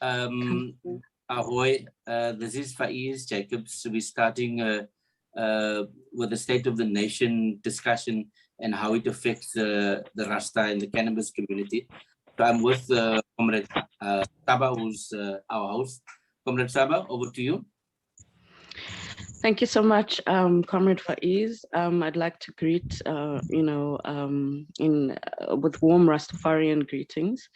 Um, Ahoy, this is Faiz Jacobs. We're starting with the state of the nation discussion and how it affects the Rasta and the cannabis community. So I'm with Comrade Saba, who's our host. Comrade Saba, over to you. Thank you so much, Comrade Faiz. I'd like to greet, with warm Rastafarian greetings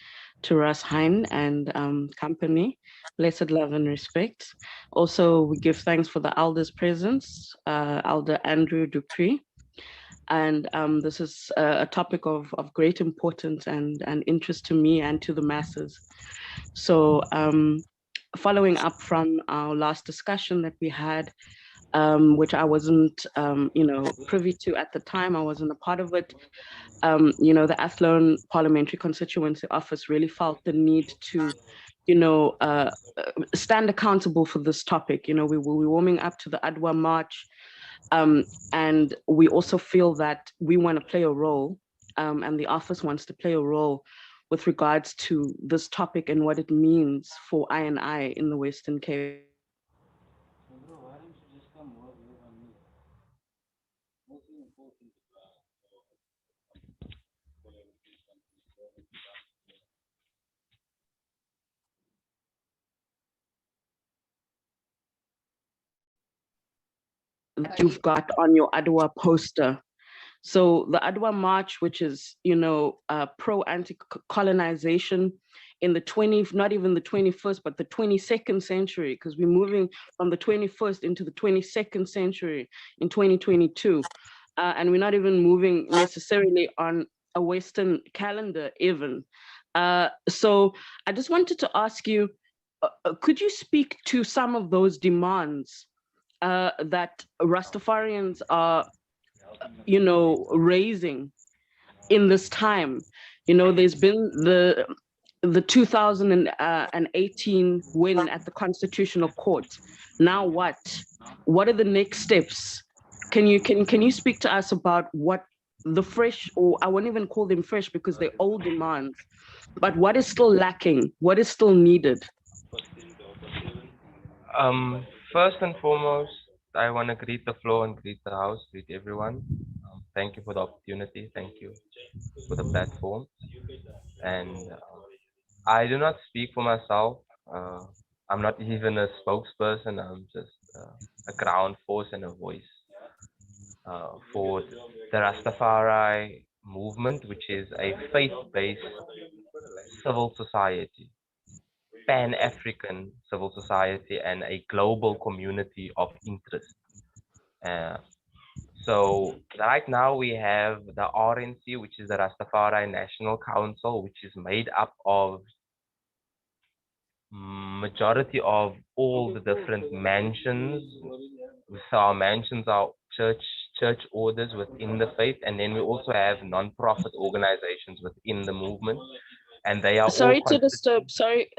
to Ras Hein and company. Blessed love and respect. Also, we give thanks for the elders' presence, Elder Andrew Dupree. And this is a topic of great importance and interest to me and to the masses. So, following up from our last discussion that we had, which I wasn't, privy to at the time. I wasn't a part of it. The Athlone Parliamentary Constituency Office really felt the need to, stand accountable for this topic. We were warming up to the Adwa March, and we also feel that we want to play a role, and the office wants to play a role with regards to this topic and what it means for I in the Western Cape. That you've got on your Adwa poster. So the Adwa March, which is, pro anti-colonization in the 20th, not even the 21st, but the 22nd century, because we're moving from the 21st into the 22nd century in 2022. And we're not even moving necessarily on a Western calendar even. So I just wanted to ask you, could you speak to some of those demands that Rastafarians are, raising in this time? There's been the 2018 win at the Constitutional Court. Now what? What are the next steps? Can you speak to us about what the fresh, or I won't even call them fresh because they're old demands, but what is still lacking? What is still needed? First and foremost, I want to greet the floor and greet the house, greet everyone. Thank you for the opportunity. Thank you for the platform. And I do not speak for myself. I'm not even a spokesperson. I'm just a ground force and a voice for the Rastafari movement, which is a faith-based civil society, Pan-African civil society, and a global community of interest. So right now we have the RNC, which is the Rastafari National Council, which is made up of majority of all the different mansions. So our mansions are church orders within the faith, and then we also have non-profit organizations within the movement, and they are sorry all to disturb. Sorry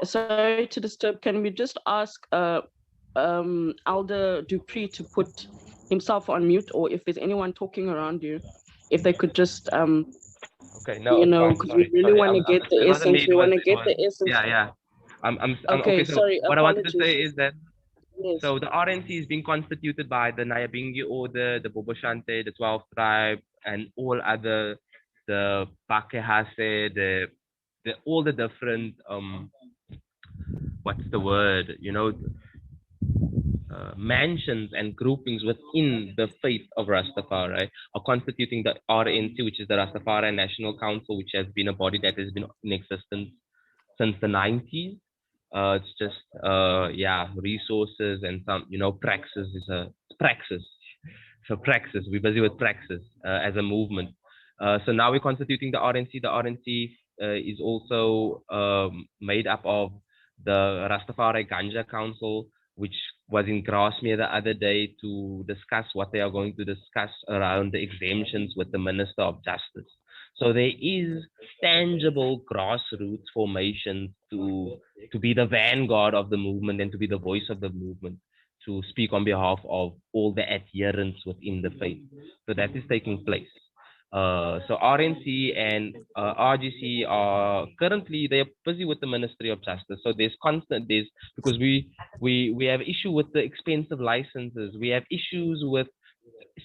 to disturb. Can we just ask Alder Dupree to put himself on mute, or if there's anyone talking around you, if they could just okay, no, because we really want to get the essence. We want to get the essence. Yeah. I'm okay. So Sorry. what I wanted to Apologies. say is that Yes. so the RNC is being constituted by the Nyabingi order, the Boboshante, the 12 tribe, and all other, the Pakehase, all the different what's the word, mansions and groupings within the faith of Rastafari are constituting the RNC, which is the Rastafari National Council, which has been a body that has been in existence since the 90s. It's just resources and some, praxis is a praxis. So praxis, we're busy with praxis as a movement. So now we're constituting the RNC. The RNC is also made up of the Rastafari Ganja Council, which was in Grasmere the other day to discuss what they are going to discuss around the exemptions with the Minister of Justice. So there is tangible grassroots formation to be the vanguard of the movement and to be the voice of the movement, to speak on behalf of all the adherents within the faith. So that is taking place. So RNC and RGC are currently, they are busy with the Ministry of Justice. So because we have issue with the expensive licenses. We have issues with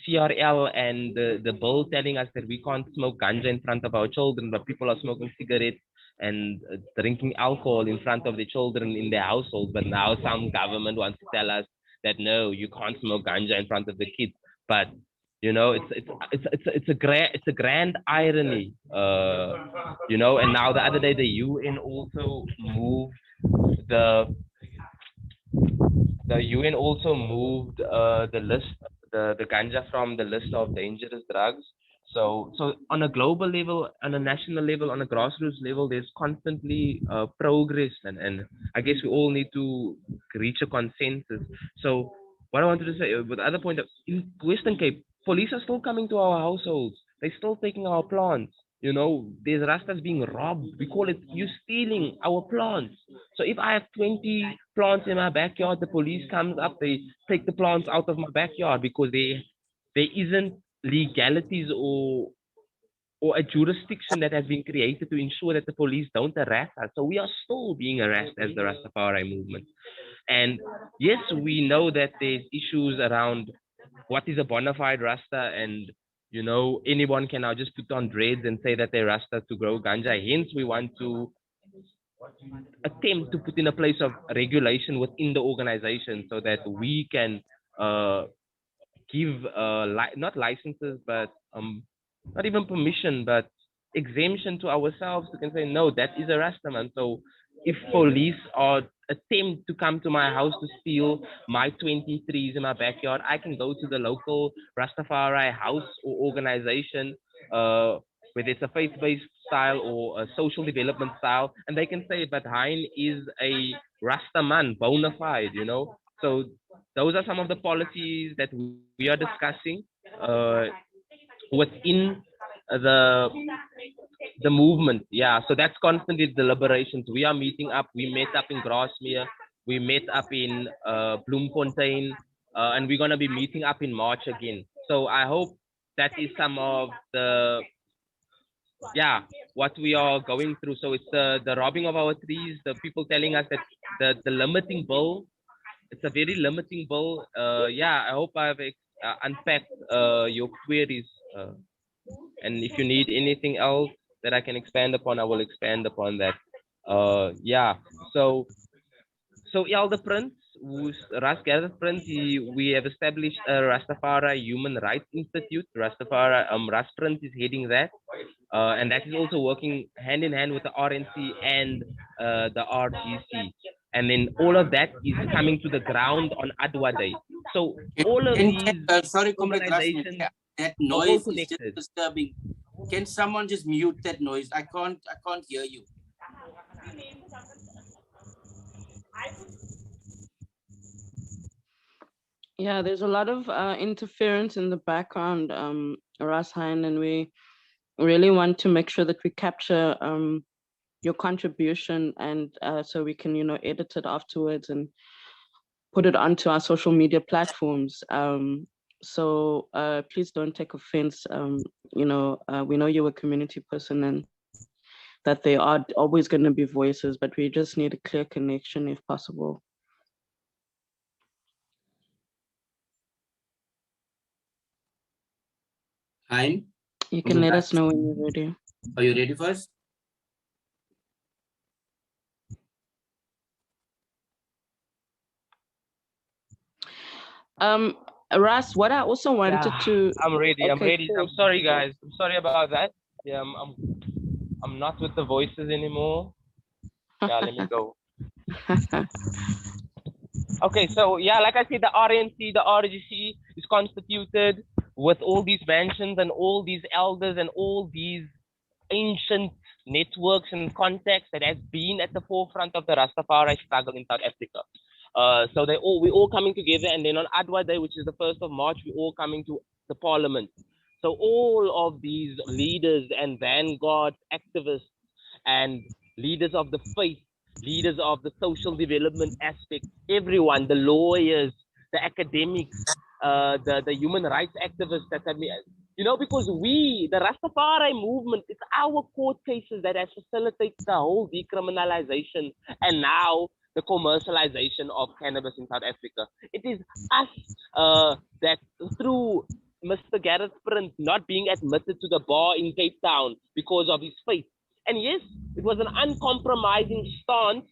CRL and the bill telling us that we can't smoke ganja in front of our children, but people are smoking cigarettes and drinking alcohol in front of the children in their households. But now some government wants to tell us that no, you can't smoke ganja in front of the kids. But you know, it's a grand irony, you know. And now the other day, the UN also moved the UN also moved the list, the ganja from the list of dangerous drugs. So on a global level, on a national level, on a grassroots level, there's constantly progress, and I guess we all need to reach a consensus. So what I wanted to say, with the other point, in Western Cape, police are still coming to our households. They're still taking our plants. You know, there's rastas being robbed. We call it, you stealing our plants. So if I have 20 plants in my backyard, the police comes up, they take the plants out of my backyard because there isn't legalities or a jurisdiction that has been created to ensure that the police don't harass us. So we are still being harassed as the Rastafari movement. And yes, we know that there's issues around what is a bona fide Rasta, and you know, anyone can now just put on dreads and say that they're Rasta to grow ganja. Hence, we want to attempt to put in a place of regulation within the organization so that we can give not licenses, but not even permission, but exemption to ourselves. We can say no, that is a Rastaman. So if police are attempt to come to my house to steal my 23s in my backyard, I can go to the local Rastafari house or organization, whether it's a faith-based style or a social development style, and they can say, but Hein is a Rastaman, bona fide, you know. So those are some of the policies that we are discussing within the movement. Yeah, so that's constantly deliberations. We are meeting up. We met up in Grasmere. We met up in Bloemfontein, and we're gonna be meeting up in March again. So I hope that is some of the what we are going through. So it's the robbing of our trees. The people telling us that the limiting bill. It's a very limiting bill. I hope I've unpacked your queries. And if you need anything else that I can expand upon, I will expand upon that. So Elder Prince, who's Ras Gareth Prince, we have established a Rastafari Human Rights Institute. Rastafari, Ras Prince is heading that. And that is also working hand in hand with the RNC and the RGC. And then all of that is coming to the ground on Adwa Day. So all of these sorry, organizations, that noise is just disturbing. Can someone just mute that noise? I can't hear you. Yeah, there's a lot of interference in the background, Ras Hein, and we really want to make sure that we capture your contribution, and so we can, edit it afterwards and put it onto our social media platforms. So please don't take offense. We know you're a community person and that there are always going to be voices, but we just need a clear connection if possible. Hein? You can let us know when you're ready. Are you ready first? Ras, what I also wanted to... I'm ready. Okay, I'm ready. cool. I'm sorry, guys. I'm sorry about that. Yeah, I'm not with the voices anymore. Yeah, let me go. Okay, so like I said, the RNC, the RGC is constituted with all these mansions and all these elders and all these ancient networks and contacts that has been at the forefront of the Rastafari struggle in South Africa. So we're all coming together, and then on Adwa Day, which is the 1st of March, we're all coming to the parliament. So all of these leaders and vanguard activists and leaders of the faith, leaders of the social development aspect, everyone, the lawyers, the academics, the human rights activists that have been, You know, because we, the Rastafari movement, it's our court cases that has facilitated the whole decriminalization and now the commercialization of cannabis in South Africa. It is us that through Mr. Gareth Print not being admitted to the bar in Cape Town because of his faith. And yes, it was an uncompromising stance.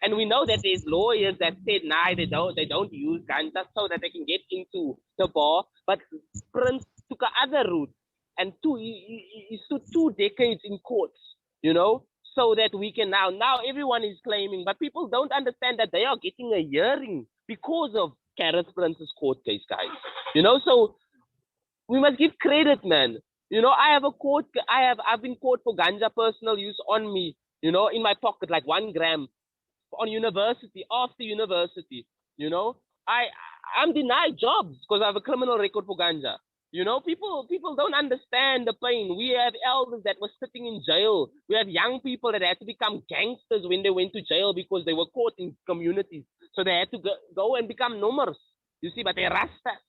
And we know that there's lawyers that said, nah, they don't use ganja so that they can get into the bar. But Prince took another route, and he stood 2 decades in courts, you know, so that we can now everyone is claiming, but people don't understand that they are getting a hearing because of Gareth Prince's court case, guys. You know, so we must give credit, man. You know, I've been caught for ganja personal use on me, you know, in my pocket, like 1 gram on university, after university, you know. I'm denied jobs because I have a criminal record for ganja. You know, people don't understand the pain. We have elders that were sitting in jail. We have young people that had to become gangsters when they went to jail because they were caught in communities. So they had to go and become numbers. You see, but they're rastas.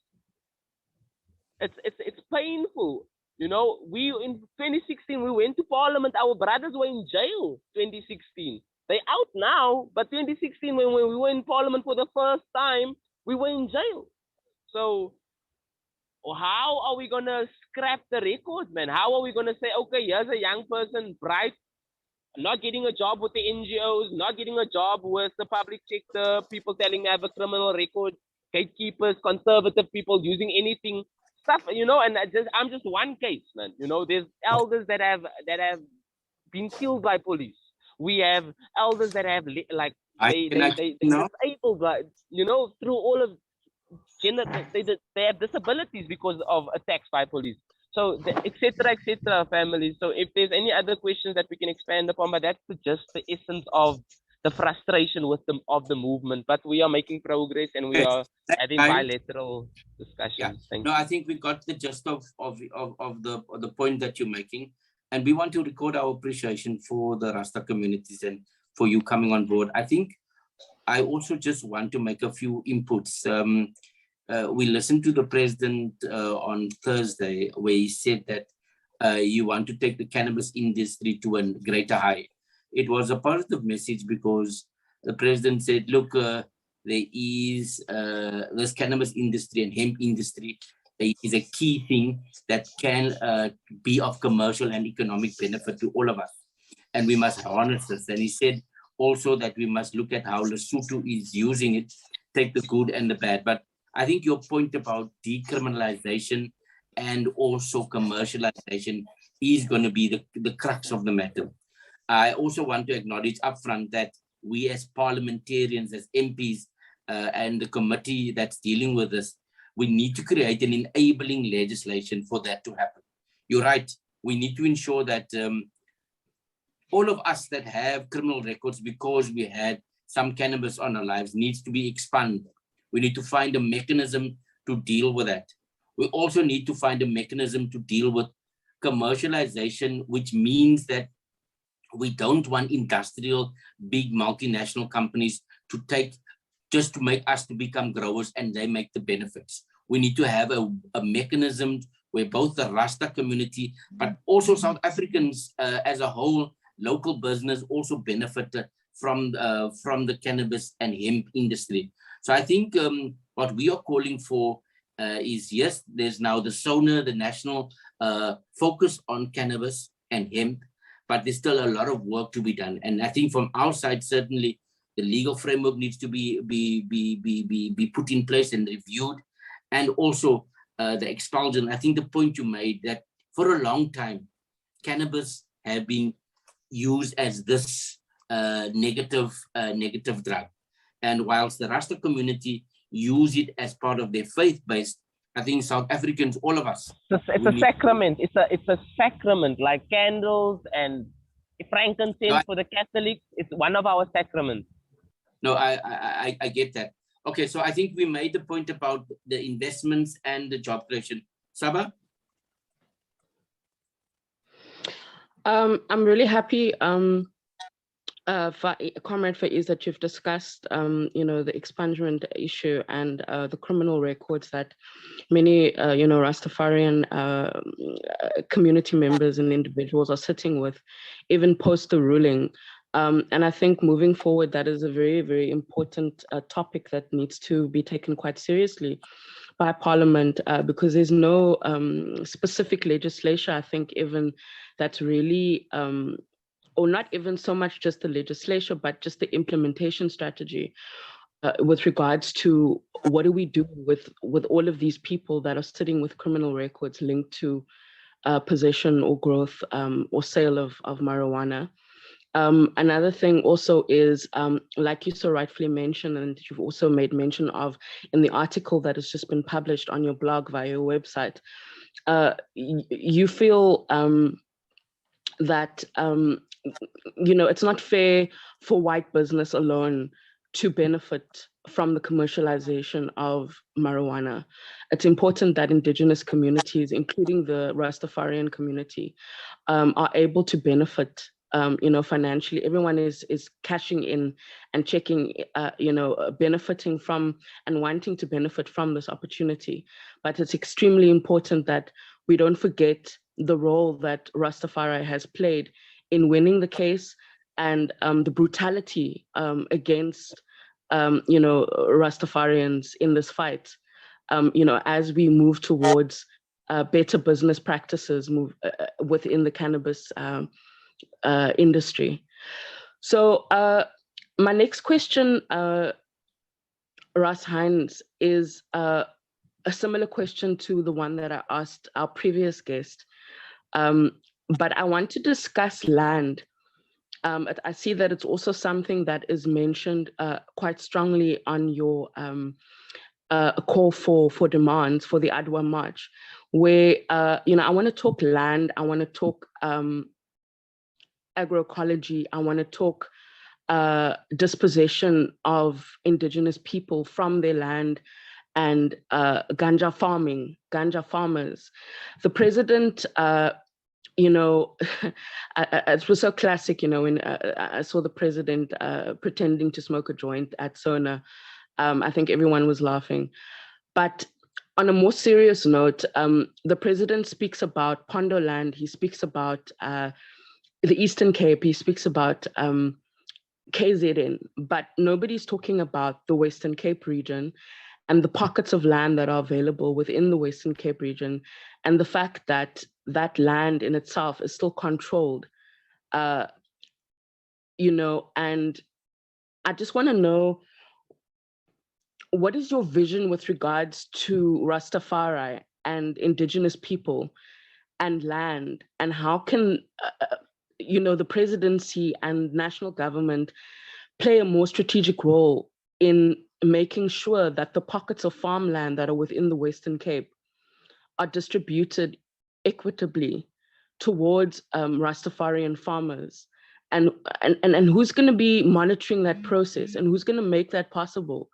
It's painful. You know, we in 2016 we went to Parliament. Our brothers were in jail. 2016. They out now, but 2016 when we were in Parliament for the first time, we were in jail. So how are we gonna scrap the record, man? How are we gonna say, okay, here's a young person, bright, not getting a job with the NGOs, not getting a job with the public sector, people telling me I have a criminal record, gatekeepers, conservative people using anything, stuff, you know, and I'm just one case, man. You know, there's elders that have been killed by police. We have elders that have like they disabled, you know, through all of they have disabilities because of attacks by police. So etc. families. So if there's any other questions that we can expand upon, but that's just the essence of the frustration with the movement. But we are making progress and we are having bilateral discussions. Yeah. I think we got the gist of the point that you're making. And we want to record our appreciation for the Rasta communities and for you coming on board. I think I also just want to make a few inputs. We listened to the president on Thursday where he said that you want to take the cannabis industry to a greater height. It was a positive message because the president said, look, there is this cannabis industry and hemp industry is a key thing that can be of commercial and economic benefit to all of us. And we must harness this. And he said also that we must look at how Lesotho is using it, take the good and the bad. But I think your point about decriminalization and also commercialization is going to be the crux of the matter. I also want to acknowledge upfront that we as parliamentarians, as MPs, and the committee that's dealing with this, we need to create an enabling legislation for that to happen. You're right. We need to ensure that all of us that have criminal records because we had some cannabis on our lives needs to be expanded. We need to find a mechanism to deal with that. We also need to find a mechanism to deal with commercialization, which means that we don't want industrial, big multinational companies to take just to make us to become growers and they make the benefits. We need to have a mechanism where both the Rasta community, but also South Africans as a whole, local business also benefit from the cannabis and hemp industry. So I think what we are calling for is, yes, there's now the SONA, the national focus on cannabis and hemp, but there's still a lot of work to be done. And I think from our side, certainly the legal framework needs to be put in place and reviewed. And also the expulsion. I think the point you made that for a long time, cannabis have been used as this negative drug. And whilst the Rasta community use it as part of their faith-based, I think South Africans, all of us. It's a sacrament. It's a sacrament, like candles and frankincense for the Catholics. It's one of our sacraments. No, I get that. Okay, so I think we made the point about the investments and the job creation. Saba? I'm really happy Comrade Faiz, that you've discussed, the expungement issue and the criminal records that many, Rastafarian community members and individuals are sitting with, even post the ruling. And I think moving forward, that is a very, very important topic that needs to be taken quite seriously by Parliament, because there's no specific legislation, I think, even that's really or not even so much just the legislation, but just the implementation strategy with regards to what do we do with all of these people that are sitting with criminal records linked to possession or growth or sale of marijuana. Another thing also is, like you so rightfully mentioned, and you've also made mention of in the article that has just been published on your blog via your website, you feel that it's not fair for white business alone to benefit from the commercialization of marijuana. It's important that indigenous communities, including the Rastafarian community, are able to benefit financially. Everyone is cashing in and checking, benefiting from and wanting to benefit from this opportunity. But it's extremely important that we don't forget the role that Rastafari has played in winning the case and the brutality against, Rastafarians in this fight. As we move towards better business practices within the cannabis industry. So my next question, Ras Hines, is a similar question to the one that I asked our previous guest. But I want to discuss land. I see that it's also something that is mentioned quite strongly on your call for demands for the Adwa March, where, I want to talk land, I want to talk agroecology, I want to talk dispossession of indigenous people from their land and ganja farmers. The president, it was so classic, when I saw the president pretending to smoke a joint at Sona. I think everyone was laughing. But on a more serious note, the president speaks about Pondo land, he speaks about the Eastern Cape, he speaks about KZN, but nobody's talking about the Western Cape region and the pockets of land that are available within the Western Cape region, and the fact that that land in itself is still controlled, and I just want to know, what is your vision with regards to Rastafari and indigenous people and land, and how can, the presidency and national government play a more strategic role in making sure that the pockets of farmland that are within the Western Cape are distributed equitably towards Rastafarian farmers, and who's going to be monitoring that process, and who's going to make that possible?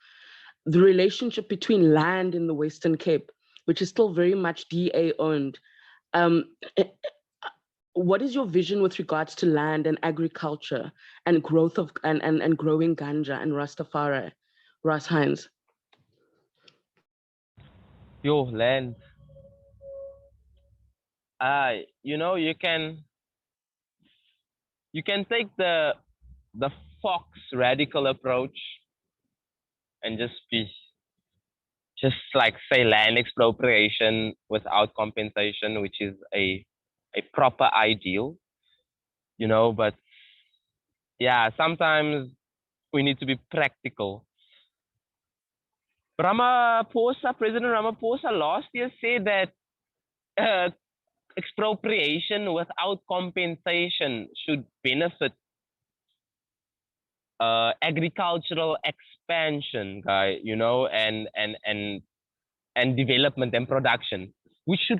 The relationship between land in the Western Cape, which is still very much DA owned. What is your vision with regards to land and agriculture and growth of and growing ganja and Rastafari, Ras Hines? Yo, land. You can take the Fox radical approach and just like say land expropriation without compensation, which is a proper ideal, but yeah, sometimes we need to be practical. President Ramaphosa last year said that expropriation without compensation should benefit agricultural expansion, and development and production, which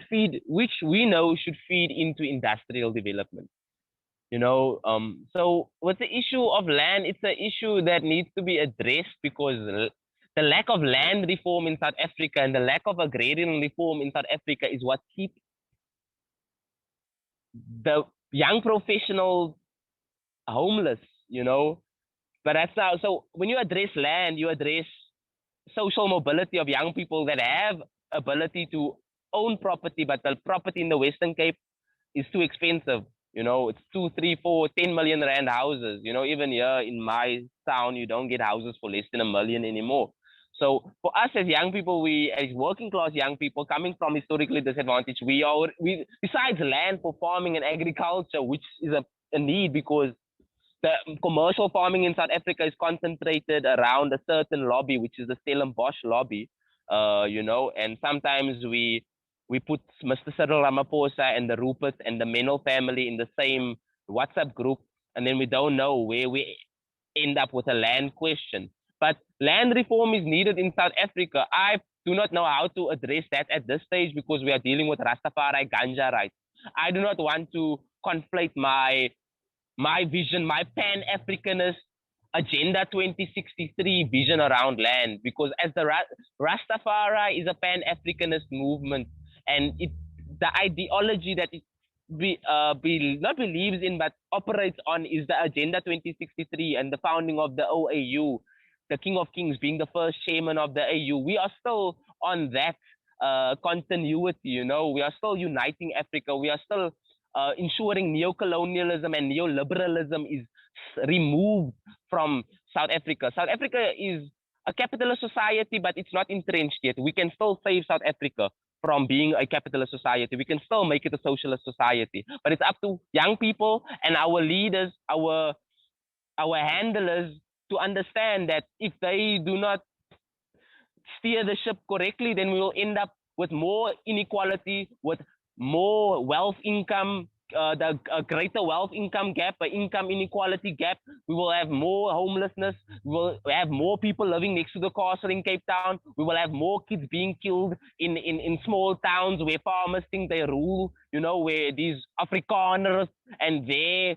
we know should feed into industrial development. So with the issue of land, it's an issue that needs to be addressed, because the lack of land reform in South Africa and the lack of agrarian reform in South Africa is what keeps the young professionals homeless, you know. But that's now, so when you address land, you address social mobility of young people that have ability to own property, but the property in the Western Cape is too expensive. You know, it's 2, 3, 4, 10 million rand houses. You know, even here in my town, you don't get houses for less than 1 million anymore. So for us as young people, we as working class young people coming from historically disadvantaged, we besides land for farming and agriculture, which is a need because the commercial farming in South Africa is concentrated around a certain lobby, which is the Stellenbosch lobby. You know, and sometimes we put Mr. Cyril Ramaphosa and the Rupert and the Menel family in the same WhatsApp group, and then we don't know where we end up with a land question. But land reform is needed in South Africa. I do not know how to address that at this stage because we are dealing with Rastafari ganja rights. I do not want to conflate my vision, my Pan-Africanist Agenda 2063 vision around land, because as the Rastafari is a Pan-Africanist movement, and the ideology that it not believes in but operates on is the Agenda 2063 and the founding of the OAU, the King of Kings being the first chairman of the AU. We are still on that continuity, you know. We are still uniting Africa. We are still ensuring neo-colonialism and neoliberalism is removed from South Africa. South Africa is a capitalist society, but it's not entrenched yet. We can still save South Africa from being a capitalist society. We can still make it a socialist society. But it's up to young people and our leaders, our handlers, to understand that if they do not steer the ship correctly, then we will end up with more inequality, with more wealth income, a greater wealth income gap, an income inequality gap. We will have more homelessness. We will have more people living next to the castle in Cape Town. We will have more kids being killed in small towns where farmers think they rule, you know, where these Afrikaners and their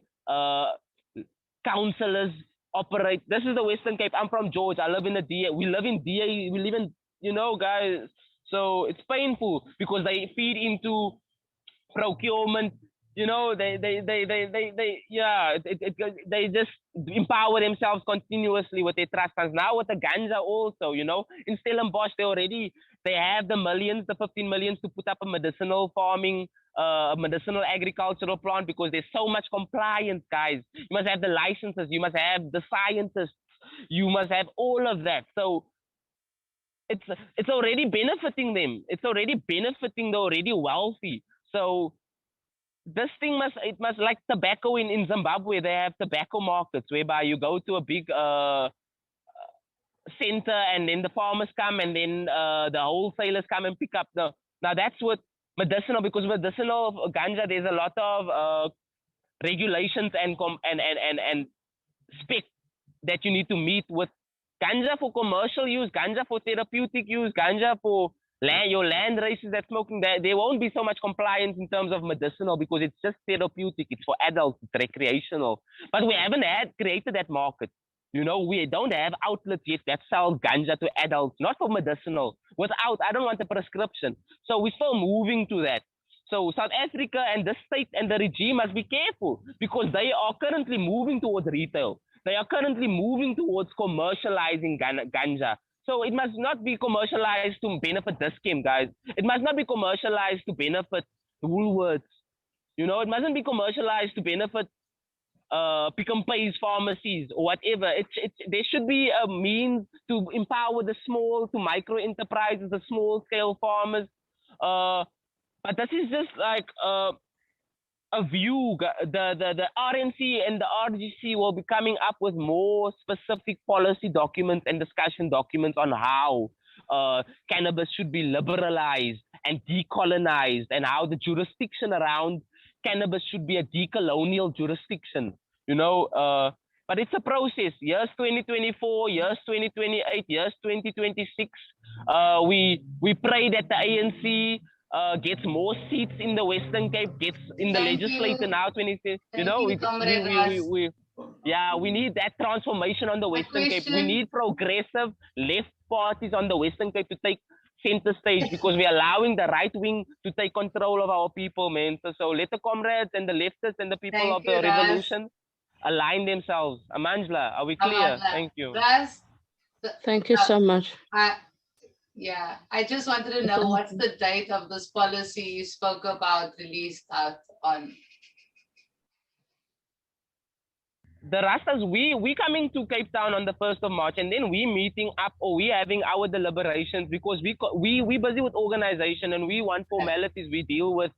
councillors operate. This is the Western Cape. I'm from George. I live in the DA. We live in DA. We live in, you know, guys. So it's painful because they feed into procurement. You know, they just empower themselves continuously with their trust funds. Now with the ganja also, you know, in Stellenbosch, they have the millions, the 15 millions to put up a medicinal farming, medicinal agricultural plant because there's so much compliance, guys. You must have the licenses, you must have the scientists, you must have all of that. So it's already benefiting them. It's already benefiting the already wealthy. So this thing must like tobacco in Zimbabwe. They have tobacco markets whereby you go to a big center and then the farmers come and then the wholesalers come and pick up now that's what medicinal, because medicinal ganja there's a lot of regulations and spec that you need to meet with. Ganja for commercial use, ganja for therapeutic use, ganja for your land races that smoking, there won't be so much compliance in terms of medicinal because it's just therapeutic, it's for adults, it's recreational. But we haven't created that market. You know, we don't have outlets yet that sell ganja to adults, not for medicinal. I don't want a prescription. So we're still moving to that. So South Africa and the state and the regime must be careful because they are currently moving towards retail. They are currently moving towards commercializing ganja. So it must not be commercialized to benefit Dis-Chem, guys. It must not be commercialized to benefit Woolworths. You know, it mustn't be commercialized to benefit Pick n Pay's pharmacies or whatever. There should be a means to empower the small to micro enterprises, the small scale farmers. But this is just like a view. The RNC and the RGC will be coming up with more specific policy documents and discussion documents on how cannabis should be liberalized and decolonized, and how the jurisdiction around cannabis should be a decolonial jurisdiction, you know. But it's a process. Years 2024, years 2028, years 2026. We pray that the ANC gets more seats in the Western Cape, gets in the legislature now. You know, we need that transformation on the Western Cape. We need progressive left parties on the Western Cape to take center stage because we're allowing the right wing to take control of our people, man. So let the comrades and the leftists and the people of the revolution align themselves. Amanjla, are we clear? Amandla. Thank you. Ras, Thank you so much. yeah, I just wanted to know what's the date of this policy you spoke about released out on? The Rastas, we coming to Cape Town on the 1st of March, and then we meeting up, or we having our deliberations, because we busy with organization, and we want formalities. We deal with,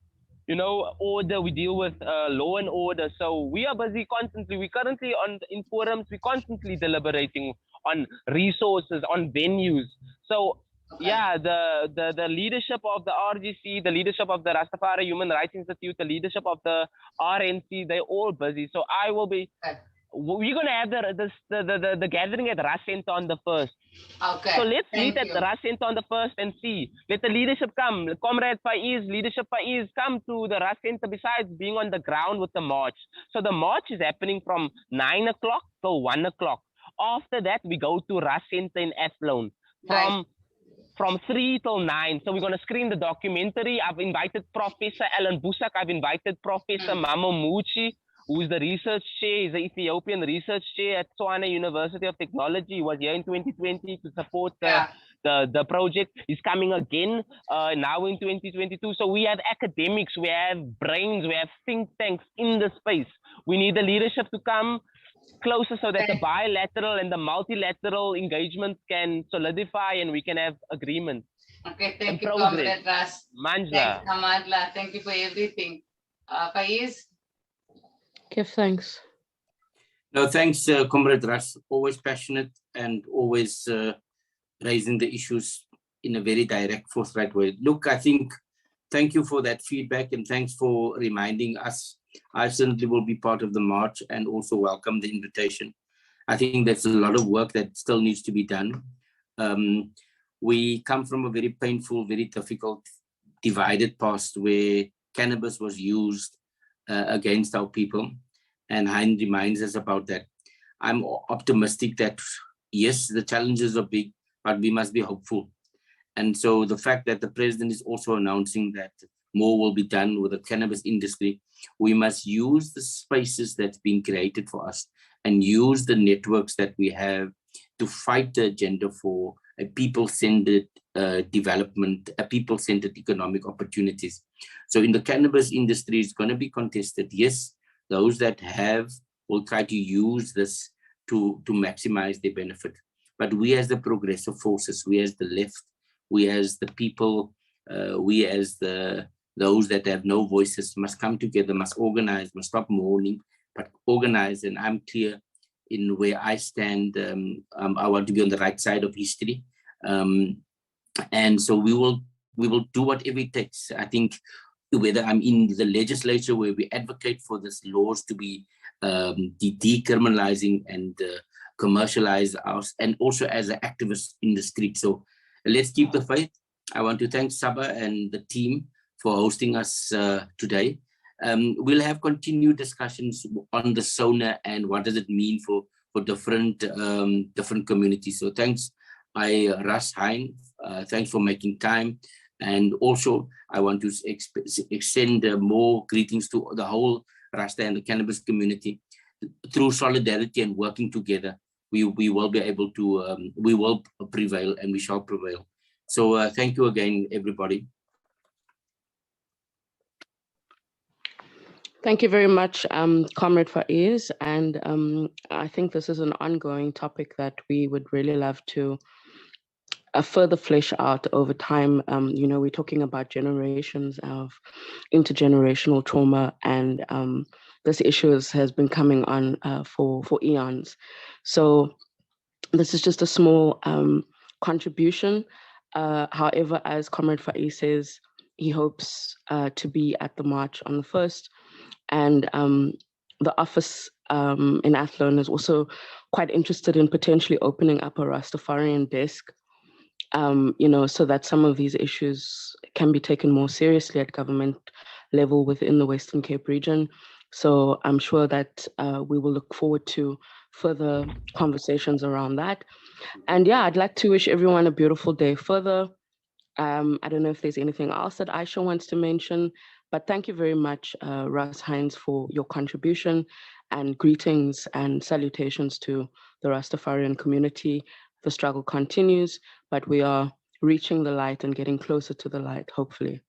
order. We deal with law and order. So we are busy constantly. We currently in forums. We constantly deliberating on resources, on venues. So yeah, the leadership of the RGC, the leadership of the Rastafari Human Rights Institute, the leadership of the RNC, they're all busy. So I will be. We're gonna have the gathering at Ras Center on the 1st. Okay. So let's meet at the Ras Center on the 1st and see. Let the leadership come. Comrade Faiz, leadership Faiz, come to the Ras Center besides being on the ground with the march. So the march is happening from 9 o'clock till 1 o'clock. After that, we go to Ras Center in Athlone from 3 till 9. So we're going to screen the documentary. I've invited Professor Alan Busak. I've invited Professor Mamo Muchi, who is the research chair. He's the Ethiopian research chair at Tswana University of Technology. He was here in 2020 to support the project. He's coming again now in 2022. So we have academics, we have brains, we have think tanks in the space. We need the leadership to come closer so that the bilateral and the multilateral engagement can solidify and we can have agreement. Okay, thank you, Comrade Ras. Manjla. Thanks, Amandla. Thank you for everything. Faiz? Give thanks. No, thanks, Comrade Ras. Always passionate and always raising the issues in a very direct, forthright way. Look, I think, thank you for that feedback and thanks for reminding us. I certainly will be part of the march and also welcome the invitation. I think there's a lot of work that still needs to be done. We come from a very painful, very difficult, divided past where cannabis was used against our people. And Hein reminds us about that. I'm optimistic that, yes, the challenges are big, but we must be hopeful. And so the fact that the president is also announcing that more will be done with the cannabis industry, we must use the spaces that's been created for us and use the networks that we have to fight the agenda for a people-centered development, a people-centered economic opportunities. So in the cannabis industry, it's going to be contested. Yes, those that have will try to use this to maximize their benefit. But we as the progressive forces, we as the left, we as the people, we as those that have no voices must come together, must organize, must stop mourning, but organize. And I'm clear in where I stand. I want to be on the right side of history. And so we will do whatever it takes. I think whether I'm in the legislature where we advocate for these laws to be decriminalizing and commercialize us, and also as an activist in the street. So let's keep the faith. I want to thank Saba and the team for hosting us today. We'll have continued discussions on the SONA and what does it mean for different communities. So thanks, Ras Hein, thanks for making time. And also, I want to extend more greetings to the whole Rasta and the cannabis community. Through solidarity and working together, we will be able to, we will prevail and we shall prevail. So thank you again, everybody. Thank you very much, Comrade Faiz. And I think this is an ongoing topic that we would really love to further flesh out over time. We're talking about generations of intergenerational trauma, and this issue has been coming on for eons. So this is just a small contribution. However, as Comrade Faiz says, he hopes to be at the march on the 1st. And the office in Athlone is also quite interested in potentially opening up a Rastafarian desk, so that some of these issues can be taken more seriously at government level within the Western Cape region. So I'm sure that we will look forward to further conversations around that. And yeah, I'd like to wish everyone a beautiful day further. I don't know if there's anything else that Aisha wants to mention, But thank you very much, Russ Hines, for your contribution, and greetings and salutations to the Rastafarian community. The struggle continues, but we are reaching the light and getting closer to the light, hopefully.